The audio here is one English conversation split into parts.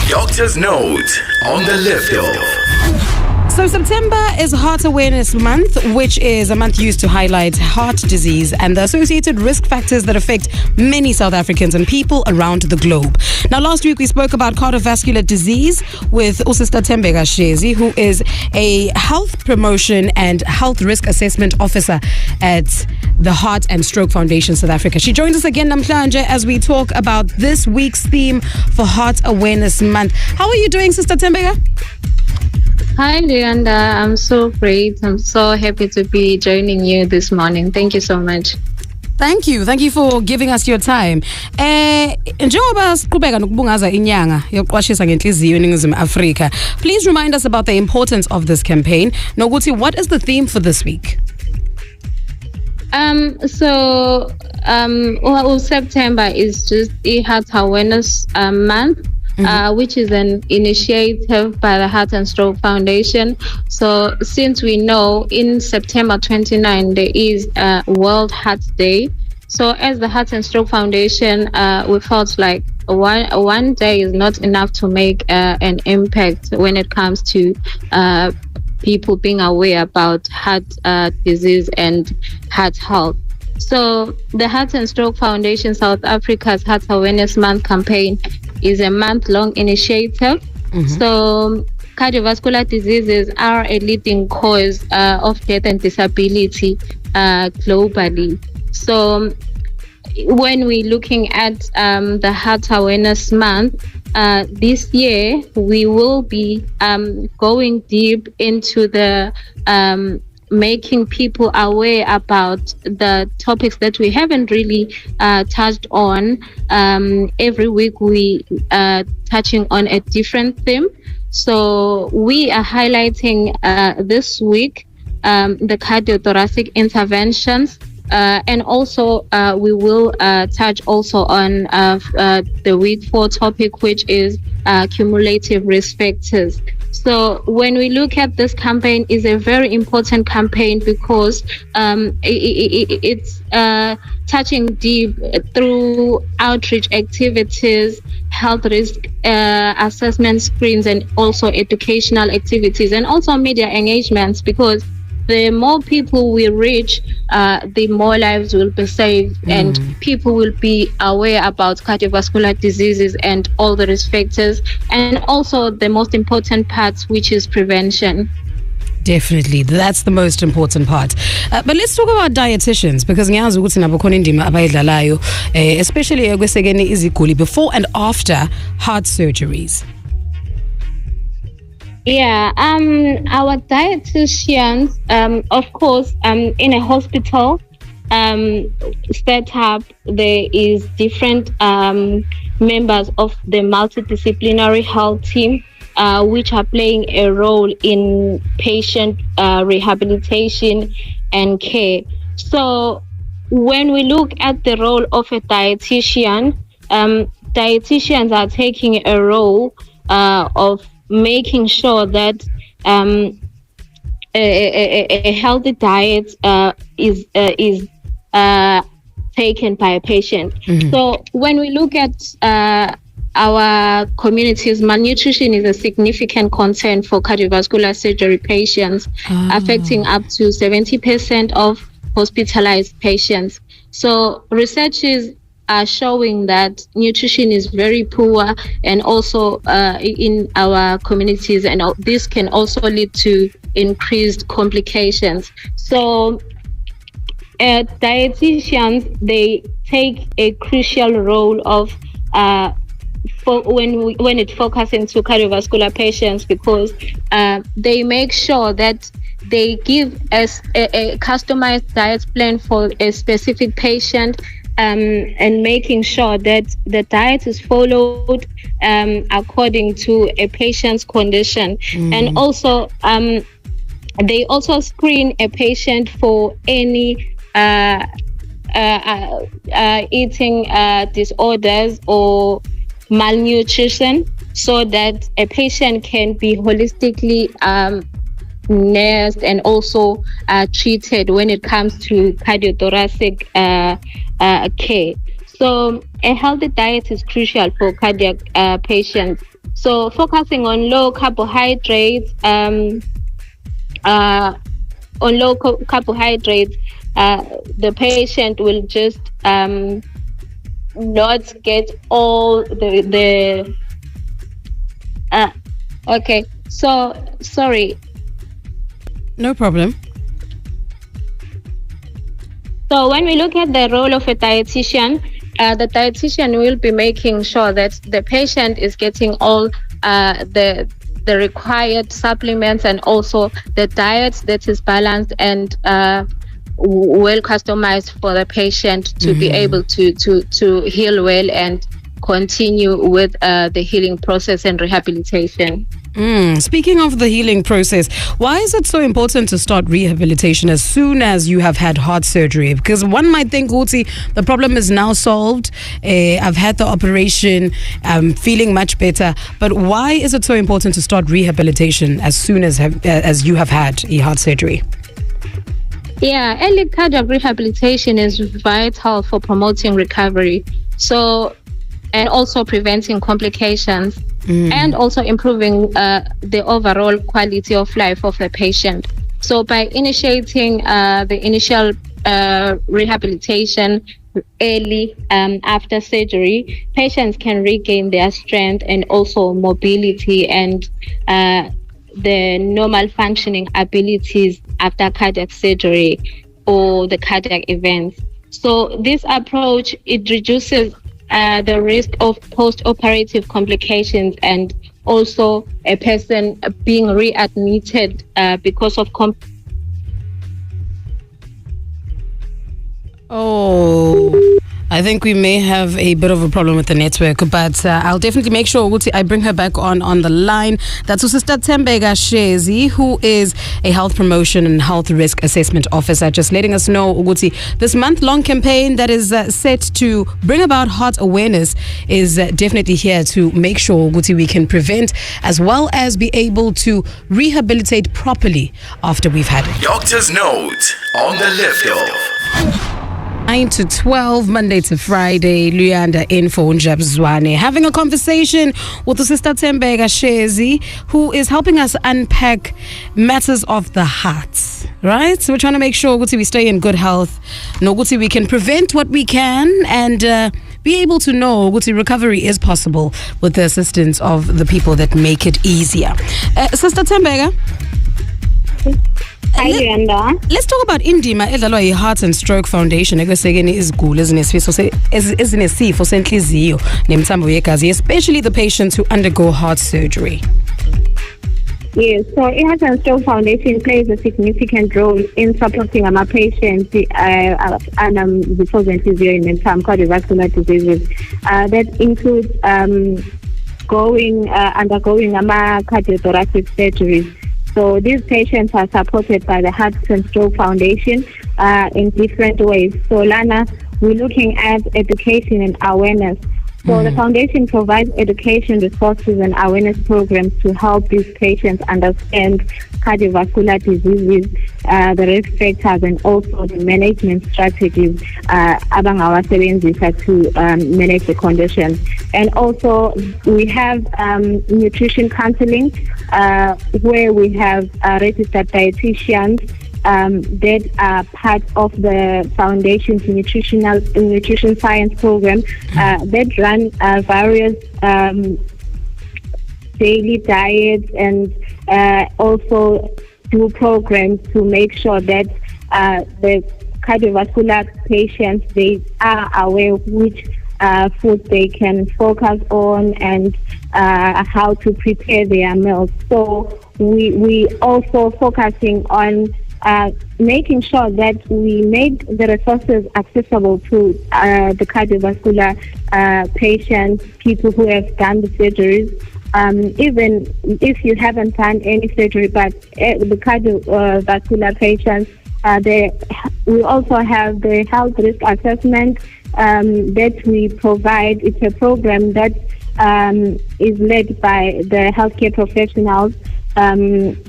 Doctor's note on the liftoff. So September is Heart Awareness Month, which is a month used to highlight heart disease and the associated risk factors that affect many South Africans and people around the globe. Now, last week we spoke about cardiovascular disease with Sister Thembeka Shezi, who is a health promotion and health risk assessment officer at the Heart and Stroke Foundation South Africa. She joins us again, namhlanje, as we talk about this week's theme for Heart Awareness Month. How are you doing, Sister Thembeka? Hi, Leanda. I'm so great. I'm so happy to be joining you this morning. Thank you so much. Thank you for giving us your time. Njengoba siqhubeka nokubungaza inyanga yokuqwashisa ngenhliziyo eNingizimu Afrika, please remind us about the importance of this campaign. Nokuthi, what is the theme for this week? September is just the Heart Awareness Month. Which is an initiative by the Heart and Stroke Foundation. So since we know in September 29 there is a World Heart Day, so as the Heart and Stroke Foundation, we felt like one day is not enough to make an impact when it comes to people being aware about heart disease and heart health. So the Heart and Stroke Foundation South Africa's Heart Awareness Month campaign is a month-long initiative. So cardiovascular diseases are a leading cause of death and disability globally. So when we're looking at the Heart Awareness Month, this year we will be going deep into the making people aware about the topics that we haven't really touched on. Every week we are touching on a different theme. So we are highlighting this week the cardiothoracic interventions, and also we will touch also on the week 4 topic, which is cumulative risk factors. So when we look at this campaign, is a very important campaign because it's touching deep through outreach activities, health risk assessment screens, and also educational activities, and also media engagements, because the more people we reach, the more lives will be saved, and people will be aware about cardiovascular diseases and all the risk factors, and also the most important part, which is prevention. Definitely, that's the most important part. But let's talk about dietitians, because ngiyazi ukuthi nabo khona indima abayidlalayo, especially ekwesekeni iziguli before and after heart surgeries. Yeah, our dietitians, of course, in a hospital setup, there is different members of the multidisciplinary health team, which are playing a role in patient rehabilitation and care. So when we look at the role of a dietitian, dietitians are taking a role of making sure that a healthy diet is taken by a patient. So when we look at our communities, malnutrition is a significant concern for cardiovascular surgery patients, affecting up to 70% of hospitalized patients. So researchers are showing that nutrition is very poor, and also in our communities, and this can also lead to increased complications. So dietitians, they take a crucial role of when it focuses into cardiovascular patients, because they make sure that they give us a customized diet plan for a specific patient, and making sure that the diet is followed according to a patient's condition. And also they also screen a patient for any eating disorders or malnutrition, so that a patient can be holistically nursed and also treated when it comes to cardiothoracic care. So a healthy diet is crucial for cardiac patients. So focusing on low carbohydrates, the patient will just not get all the okay. So sorry. No problem. So when we look at the role of a dietitian, the dietitian will be making sure that the patient is getting all the required supplements and also the diet that is balanced and well customized for the patient to be able to heal well and continue with the healing process and rehabilitation. Speaking of the healing process, why is it so important to start rehabilitation as soon as you have had heart surgery? Because one might think, Uti, the problem is now solved. I've had the operation. I'm feeling much better. But why is it so important to start rehabilitation as soon as you have had a heart surgery? Yeah, early cardiac rehabilitation is vital for promoting recovery. So, and also preventing complications. And also improving the overall quality of life of the patient. So by initiating the initial rehabilitation early after surgery, patients can regain their strength and also mobility and the normal functioning abilities after cardiac surgery or the cardiac events. So this approach, it reduces the risk of post-operative complications and also a person being readmitted because of I think we may have a bit of a problem with the network, but I'll definitely make sure I bring her back on the line. That's Sister Thembeka Shezi, who is a health promotion and health risk assessment officer, just letting us know, Uguti, this month-long campaign that is set to bring about heart awareness is definitely here to make sure, Uguti, we can prevent as well as be able to rehabilitate properly after we've had it. Doctor's Note on the Liftoff. 9 to 12, Monday to Friday, Luyanda in for Njabs Zwane, having a conversation with the Sister Thembeka Shezi, who is helping us unpack matters of the heart, right? So we're trying to make sure we stay in good health, we can prevent what we can, and be able to know recovery is possible with the assistance of the people that make it easier. Sister Thembeka, Hi, Leander. Let's talk about indima edlalwa yi-Heart and Stroke Foundation ekwesekeni izigulo ezinesifo senhliziyo nemithambo yegazi, especially the patients who undergo heart surgery. Yes, so Heart and Stroke Foundation plays a significant role in supporting our patients with severe and some cardiovascular diseases. That includes undergoing cardiothoracic surgeries. So these patients are supported by the Heart and Stroke Foundation in different ways. So Lana, we're looking at education and awareness. So the foundation provides education resources and awareness programs to help these patients understand cardiovascular diseases, the risk factors, and also the management strategies to manage the condition. And also we have nutrition counseling where we have registered dietitians that are part of the foundation's nutrition science program that run various daily diets and also do programs to make sure that the cardiovascular patients, they are aware of which food they can focus on and how to prepare their meals. So we also focusing on making sure that we make the resources accessible to the cardiovascular patients, people who have done the surgeries. Even if you haven't done any surgery, but the cardiovascular patients, we also have the health risk assessment that we provide. It's a program that is led by the healthcare professionals,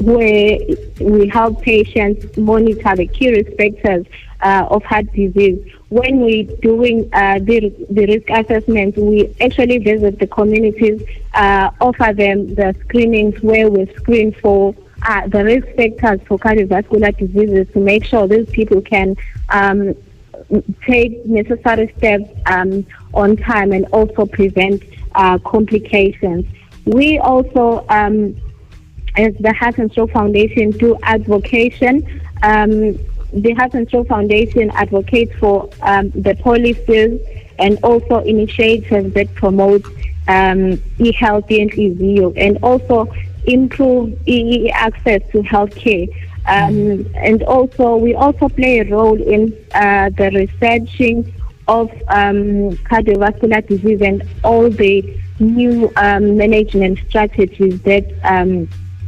where we help patients monitor the key risk factors of heart disease. when we're doing the risk assessment, we actually visit the communities, offer them the screenings where we screen for the risk factors for cardiovascular diseases to make sure these people can take necessary steps on time and also prevent complications. We also, as the Heart and Stroke Foundation, do advocation. The Heart and Stroke Foundation advocates for the policies and also initiatives that promote e-healthy and e-zero, and also improve access to healthcare. And also, we also play a role in the researching of cardiovascular disease and all the new management strategies that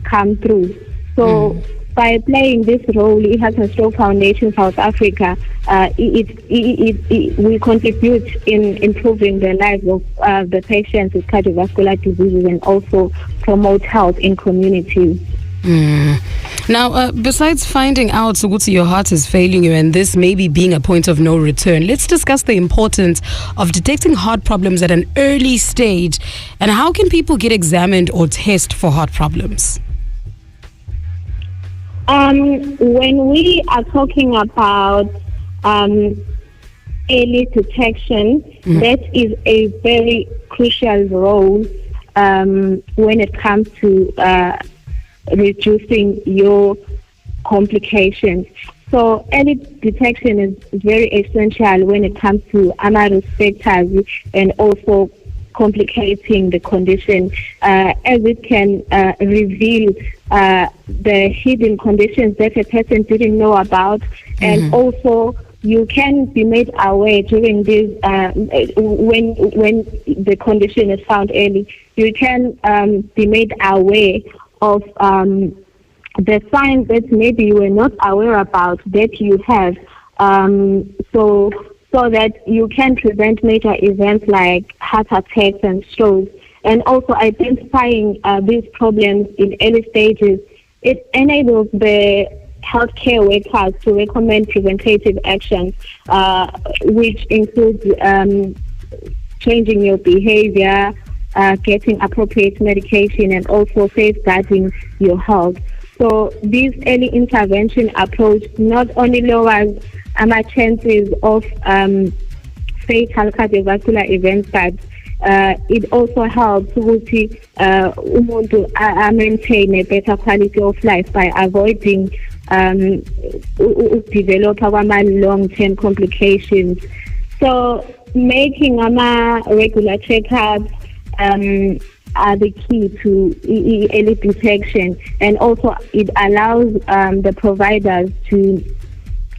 come through. So by playing this role, Heart and Stroke Foundation South Africa, we contribute in improving the lives of the patients with cardiovascular diseases and also promote health in communities. Now, besides finding out Suguti, your heart is failing you and this maybe being a point of no return, let's discuss the importance of detecting heart problems at an early stage and how can people get examined or test for heart problems? When we are talking about early detection, that is a very crucial role when it comes to reducing your complications. So early detection is very essential when it comes to risk factors and also complicating the condition, as it can reveal the hidden conditions that a person didn't know about, and also you can be made aware during this when the condition is found early. You can be made aware of the signs that maybe you were not aware about that you have, so that you can prevent major events like heart attacks and strokes. And also identifying these problems in early stages, it enables the healthcare workers to recommend preventative actions, which includes changing your behavior, getting appropriate medication, and also safeguarding your health. So this early intervention approach not only lowers our chances of fatal cardiovascular events, but it also helps to maintain a better quality of life by avoiding develop long-term complications. So making regular checkups are the key to early detection, and also it allows the providers to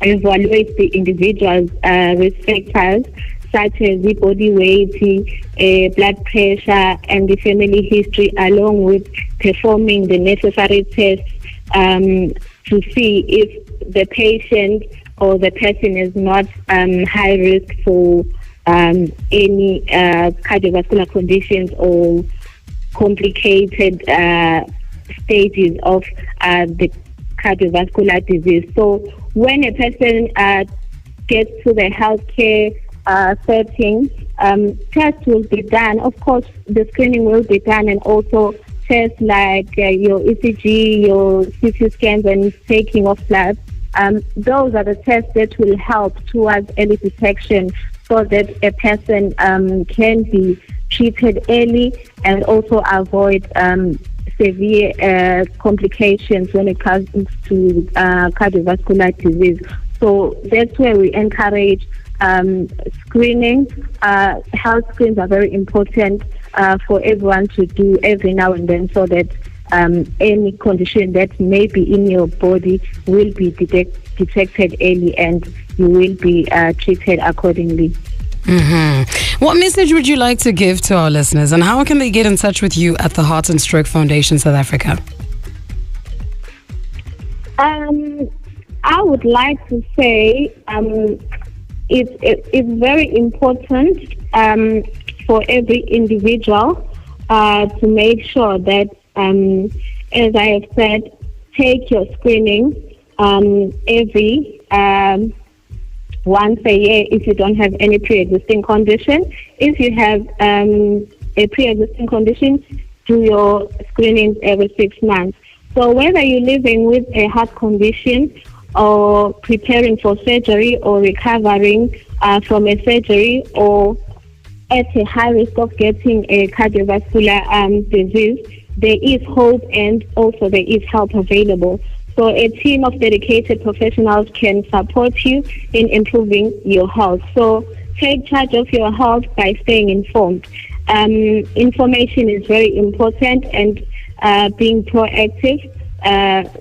evaluate the individual's risk factors such as the body weight, blood pressure, and the family history, along with performing the necessary tests to see if the patient or the person is not high risk for any cardiovascular conditions or complicated stages of the cardiovascular disease. So when a person gets to the healthcare setting, tests will be done. Of course, the screening will be done, and also tests like your ECG, your CT scans, and taking of blood. Those are the tests that will help towards early detection, so that a person can be treated early and also avoid severe complications when it comes to cardiovascular disease. So that's where we encourage screening. Health screens are very important for everyone to do every now and then, so that any condition that may be in your body will be detected early and you will be treated accordingly. What message would you like to give to our listeners, and how can they get in touch with you at the Heart and Stroke Foundation South Africa? I would like to say it's very important for every individual to make sure that, as I have said, take your screening every once a year if you don't have any pre-existing condition. If you have a pre-existing condition, do your screenings every 6 months. So whether you're living with a heart condition or preparing for surgery or recovering from a surgery or at a high risk of getting a cardiovascular disease, there is hope and also there is help available. So a team of dedicated professionals can support you in improving your health. So take charge of your health by staying informed. Information is very important, and being proactive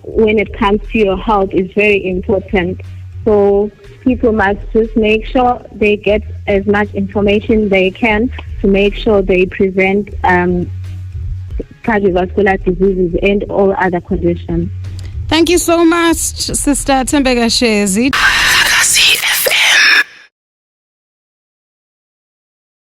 when it comes to your health is very important. So people must just make sure they get as much information they can to make sure they prevent cardiovascular diseases and all other conditions. Thank you so much, Sister Thembeka Shezi.